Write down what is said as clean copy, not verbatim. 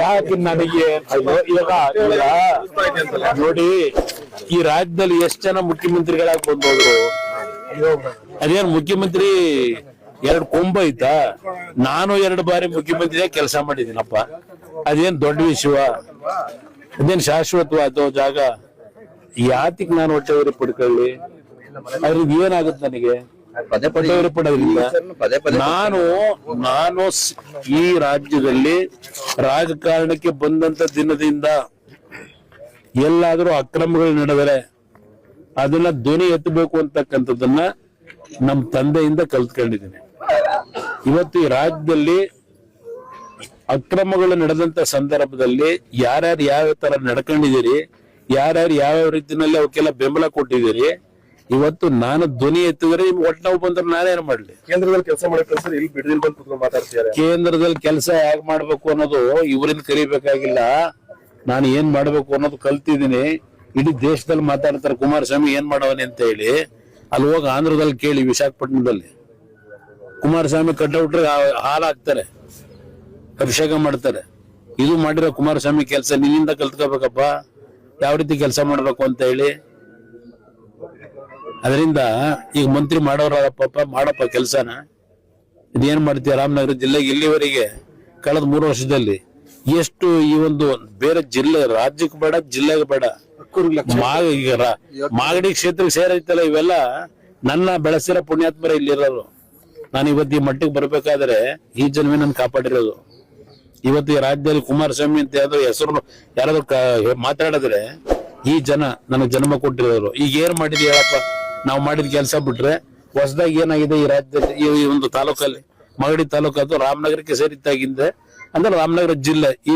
ಯಾಕೆ ನನಗೆ ಇವಾಗ ನೋಡಿ, ಈ ರಾಜ್ಯದಲ್ಲಿ ಎಷ್ಟು ಜನ ಮುಖ್ಯಮಂತ್ರಿಗಳಾಗಿ ಬಂದೋದ್ರು? ಅದೇನ್ ಮುಖ್ಯಮಂತ್ರಿ ಎರಡು ಕೊಂಬ ಐತಾ? ನಾನು 2 ಬಾರಿ ಮುಖ್ಯಮಂತ್ರಿಯಾಗಿ ಕೆಲಸ ಮಾಡಿದ್ದೀನಪ್ಪ. ಅದೇನ್ ದೊಡ್ಡ ವಿಷಯ? ಅದೇನ್ ಶಾಶ್ವತವಾದ ಜಾಗ? ಯಾತಿಗ್ ನಾನು ಹೊಟ್ಟೆವರಿ ಪಡ್ಕೊಳ್ಳಿ? ಅದ್ರಿಂದ ಏನಾಗುತ್ತೆ ನನಗೆ? ಹೊಟ್ಟೆವರಿ ಪಡೋದ್ರಿಂದ ನಾನು ಈ ರಾಜ್ಯದಲ್ಲಿ ರಾಜಕಾರಣಕ್ಕೆ ಬಂದಂತ ದಿನದಿಂದ ಎಲ್ಲಾದ್ರೂ ಅಕ್ರಮಗಳು ನಡೆದರೆ ಅದನ್ನ ಧ್ವನಿ ಎತ್ತಬೇಕು ಅಂತಕ್ಕಂಥದ್ದನ್ನ ನಮ್ಮ ತಂದೆಯಿಂದ ಕಲ್ತ್ಕೊಂಡಿದ್ದೀನಿ. ಇವತ್ತು ಈ ರಾಜ್ಯದಲ್ಲಿ ಅಕ್ರಮಗಳು ನಡೆದಂತ ಸಂದರ್ಭದಲ್ಲಿ ಯಾರ್ಯಾರು ಯಾವ ತರ ನಡ್ಕೊಂಡಿದ್ದೀರಿ, ಯಾರ್ಯಾರು ಯಾವ ರೀತಿಯಲ್ಲಿ ಅವಕ್ಕೆಲ್ಲ ಬೆಂಬಲ ಕೊಟ್ಟಿದ್ದೀರಿ, ಇವತ್ತು ನಾನು ಧ್ವನಿ ಎತ್ತಿದ್ರೆ ಒಟ್ಟು ನಾವು ಬಂದ್ರೆ ನಾನೇನ್ ಮಾಡ್ಲಿ? ಕೇಂದ್ರದಲ್ಲಿ ಕೆಲಸ ಮಾಡಕ್ಕೆ ಕೇಂದ್ರದಲ್ಲಿ ಕೆಲಸ ಹೇಗ್ ಮಾಡ್ಬೇಕು ಅನ್ನೋದು ಇವರಿಂದ ಕಲಿಬೇಕಾಗಿಲ್ಲ. ನಾನು ಏನ್ ಮಾಡ್ಬೇಕು ಅನ್ನೋದು ಕಲ್ತಿದ್ದೀನಿ. ಇಡೀ ದೇಶದಲ್ಲಿ ಮಾತಾಡ್ತಾರೆ ಕುಮಾರಸ್ವಾಮಿ ಏನ್ ಮಾಡವನೆ ಅಂತ ಹೇಳಿ. ಅಲ್ಲಿ ಹೋಗಿ ಆಂಧ್ರದಲ್ಲಿ ಕೇಳಿ, ವಿಶಾಖಪಟ್ಟಣದಲ್ಲಿ ಕುಮಾರಸ್ವಾಮಿ ಕಟ್ಔಟ್ರೆ ಹಾಲು ಹಾಕ್ತಾರೆ, ಅಭಿಷೇಕ ಮಾಡ್ತಾರೆ. ಇದು ಮಾಡಿರೋ ಕುಮಾರಸ್ವಾಮಿ ಕೆಲಸ ನಿನ್ನಿಂದ ಕಲ್ತ್ಕೋಬೇಕಪ್ಪ, ಯಾವ ರೀತಿ ಕೆಲಸ ಮಾಡ್ಬೇಕು ಅಂತ ಹೇಳಿ. ಅದರಿಂದ ಈಗ ಮಂತ್ರಿ ಮಾಡೋರಪ್ಪ, ಮಾಡಪ್ಪ ಕೆಲ್ಸನ. ಇದೇನ್ ಮಾಡ್ತೀಯ? ರಾಮನಗರ ಜಿಲ್ಲೆಗೆ ಇಲ್ಲಿವರೆಗೆ ಕಳೆದ 3 ವರ್ಷದಲ್ಲಿ ಎಷ್ಟು ಈ ಒಂದು ಬೇರೆ ಜಿಲ್ಲೆ, ರಾಜ್ಯಕ್ಕೆ ಬೇಡ, ಜಿಲ್ಲೆಗೆ ಬೇಡ, ಮಾಗಡಿ ಕ್ಷೇತ್ರಕ್ಕೆ ಸೇರೈತಲ್ಲ, ಇವೆಲ್ಲ ನನ್ನ ಬೆಳೆಸಿರೋ ಪುಣ್ಯಾತ್ಮರ ಇಲ್ಲಿರೋರು. ನಾನು ಇವತ್ತು ಈ ಮಟ್ಟಿಗೆ ಬರ್ಬೇಕಾದ್ರೆ ಈ ಜನವೇ ನನ್ ಕಾಪಾಡಿರೋದು. ಇವತ್ತು ಈ ರಾಜ್ಯದಲ್ಲಿ ಕುಮಾರಸ್ವಾಮಿ ಅಂತ ಯಾವ್ದೋ ಹೆಸರು ಯಾರಾದ್ರೂ ಮಾತಾಡಿದ್ರೆ ಈ ಜನ ನನಗೆ ಜನ್ಮ ಕೊಟ್ಟಿರೋರು. ಈಗ ಏನ್ ಮಾಡಿದ್ವಿ ಹೇಳಪ್ಪ? ನಾವು ಮಾಡಿದ ಕೆಲಸ ಬಿಟ್ರೆ ಹೊಸದಾಗಿ ಏನಾಗಿದೆ ಈ ರಾಜ್ಯದಲ್ಲಿ? ಈ ಒಂದು ತಾಲೂಕಲ್ಲಿ, ಮಾಗಡಿ ತಾಲೂಕು ಅದು ರಾಮನಗರಕ್ಕೆ ಸೇರಿದ್ದಾಗಿಂದ ಅಂದ್ರೆ ರಾಮನಗರ ಜಿಲ್ಲೆ ಈ